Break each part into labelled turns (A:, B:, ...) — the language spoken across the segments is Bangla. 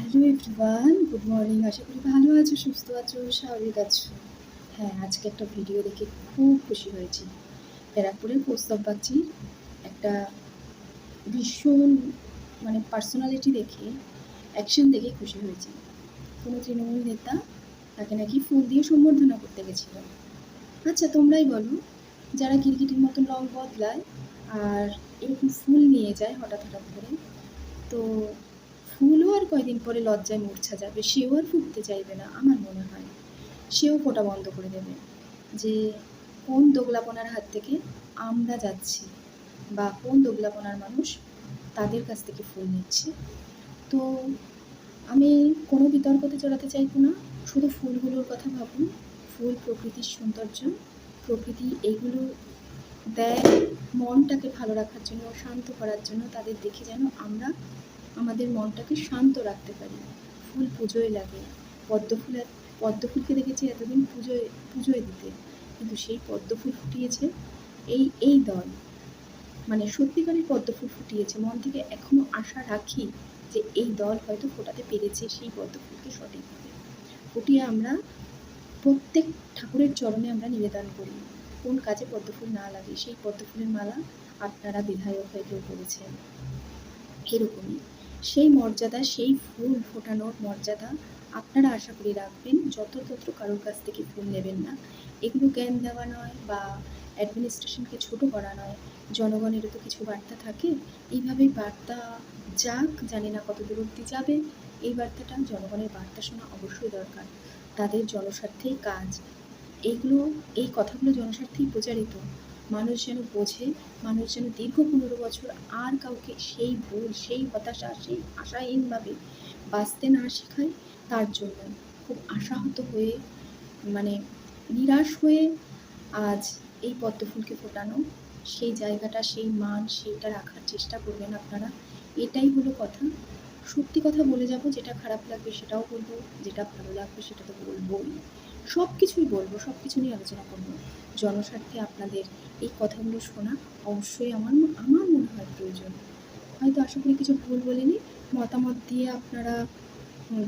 A: Hello everyone, good morning. আশা করি ভালো আছো, সুস্থ আছো, স্বাভাবিক আছো। হ্যাঁ, আজকে একটা ভিডিও দেখে খুব খুশি হয়েছি। ব্যারাকপুরের কৌস্তববাগচির একটা ভীষণ পার্সোনালিটি দেখে, অ্যাকশন দেখে খুশি হয়েছি। কোনো তৃণমূল নেতা তাকে নাকি ফুল দিয়ে সম্বর্ধনা করতে গেছিল। আচ্ছা, তোমরাই বলো, যারা গিরগিটির মতো রং বদলায় আর এরকম ফুল নিয়ে যায় হঠাৎ হঠাৎ করে, তো ফুলও আর কয়দিন পরে লজ্জায় মূর্ছা যাবে, সেও আর ফুটতে চাইবে না। আমার মনে হয় সেও ফোটা বন্ধ করে দেবে যে কোন দোগলাপনার হাত থেকে আমরা যাচ্ছি, বা কোন দোগলাপনার মানুষ তাদের কাছ থেকে ফুল নিচ্ছে। তো আমি কোনো বিতর্কতে জড়াতে চাইবো না, শুধু ফুলগুলোর কথা ভাবুন। ফুল প্রকৃতির সৌন্দর্য, প্রকৃতি এইগুলো দেয় মনটাকে ভালো রাখার জন্য, শান্ত করার জন্য। তাদের দেখে যেন আমরা আমাদের মনটাকে শান্ত রাখতে পারি। ফুল পুজোয় লাগে। পদ্ম ফুলকে দেখেছি এতদিন পুজোয় দিতে, কিন্তু সেই পদ্ম ফুল ফুটিয়েছে এই দল, সত্যিকারের পদ্ম ফুল ফুটিয়েছে। মন থেকে এখনো আশা রাখি যে এই দল হয়তো ফোটাতে পেরেছে সেই পদ্ম ফুলকে সঠিকভাবে ফুটিয়ে আমরা প্রত্যেক ঠাকুরের চরণে আমরা নিবেদন করি। কোন কাজে পদ্ম ফুল না লাগে, সেই পদ্ম ফুলের মালা আপনারা বিধায়ক হয়ে কেউ করেছেন। এরকমই সেই মর্যাদা, সেই ফুল ফোটানোর মর্যাদা আপনারা আশা করি রাখবেন। যত্রতত্র কারোর কাছ থেকে ফুল নেবেন না। এগুলো জ্ঞান দেওয়া নয় বা অ্যাডমিনিস্ট্রেশনকে ছোট করা নয়। জনগণেরও তো কিছু বার্তা থাকে। এইভাবেই বার্তা যাক, জানি না কত দূর অব্দি যাবে এই বার্তাটা। জনগণের বার্তা শোনা অবশ্যই দরকার, তাদের জনস্বার্থেই কাজ। এই কথাগুলো জনস্বার্থেই প্রচারিত। মানুষ যেন বোঝে, মানুষ যেন দীর্ঘ 15 বছর আর কাউকে সেই ভুল, সেই হতাশা, সেই আশাহীনভাবে বাঁচতে না শেখায়, তার জন্য খুব আশাহত হয়ে, নিরাশ হয়ে আজ এই পদ্ম ফুলকে ফোটানো, সেই জায়গাটা, সেই মান, সেইটা রাখার চেষ্টা করবেন আপনারা। এটাই হলো কথা। সত্যি কথা বলে যাব, যেটা খারাপ লাগবে সেটাও বলবো, যেটা ভালো লাগবে সেটা তো বলবোই। সব কিছুই বলবো, সব কিছু নিয়ে আলোচনা করবো। জনস্বার্থে আপনাদের এই কথাগুলো শোনা অবশ্যই আমার মনে হয় প্রয়োজন। হয়তো আশা করি কিছু ভুল বলিনি, মতামত দিয়ে আপনারা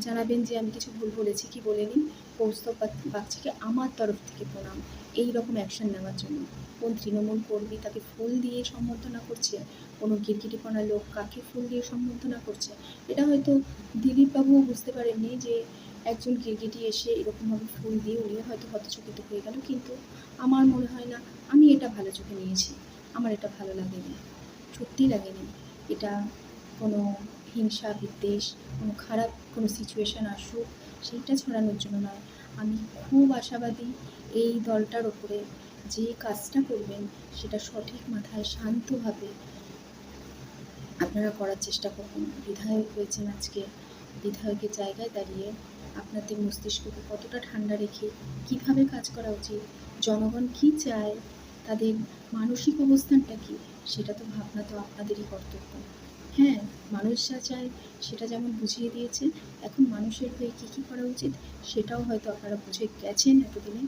A: জানাবেন যে আমি কিছু ভুল বলেছি কি বলিনি। কৌস্তববাগচিকে আমার তরফ থেকে প্রণাম এই রকম অ্যাকশন নেওয়ার জন্য। কোন তৃণমূল কর্মী তাকে ফুল দিয়ে সম্বর্ধনা করছে, কোনো গিরগিটিপনা লোক কাকে ফুল দিয়ে সম্বর্ধনা করছে, এটা হয়তো দিলীপবাবুও বুঝতে পারেননি যে একজন গিরগিটি এসে এরকমভাবে ফুল দিয়ে উনিও হয়তো হতচকিত হয়ে গেল। কিন্তু আমার মনে হয় না, আমি এটা ভালো চোখে নিয়েছি। আমার এটা ভালো লাগেনি, সত্যিই লাগেনি। এটা কোনো হিংসা বিদ্বেষ, কোনো খারাপ কোনো সিচুয়েশান আসুক সেইটা ছড়ানোর জন্য নয়। আমি খুব আশাবাদী এই দলটার ওপরে। যে কাজটা করবেন সেটা সঠিক মাথায় শান্তভাবে আপনারা করার চেষ্টা করবেন। বিধায়ক হয়েছেন আজকে, বিধায়কের জায়গায় দাঁড়িয়ে আপনাদের মস্তিষ্ককে কতটা ঠান্ডা রেখে কীভাবে কাজ করা উচিত, জনগণ কী চায়, তাদের মানসিক অবস্থানটা কী, সেটা তো ভাবনা তো আপনাদেরই কর্তব্য। হ্যাঁ, মানুষ যা চায় সেটা যেমন বুঝিয়ে দিয়েছে, এখন মানুষের হয়ে কী কী করা উচিত সেটাও হয়তো আপনারা বুঝে গেছেন এতদিনে।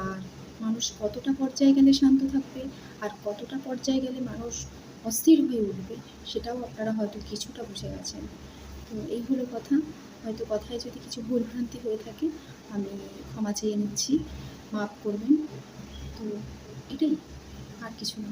A: আর মানুষ কতটা পর্যায়ে গেলে শান্ত থাকবে আর কতটা পর্যায়ে গেলে মানুষ অস্থির হয়ে উঠবে সেটাও আপনারা হয়তো কিছুটা বুঝে গেছেন। তো এই হলো কথা। হয়তো কথায় যদি কিছু ভুলভ্রান্তি হয়ে থাকে আমি ক্ষমা চেয়ে নিচ্ছি, মাফ করবেন। তো এটাই, আর কিছু না।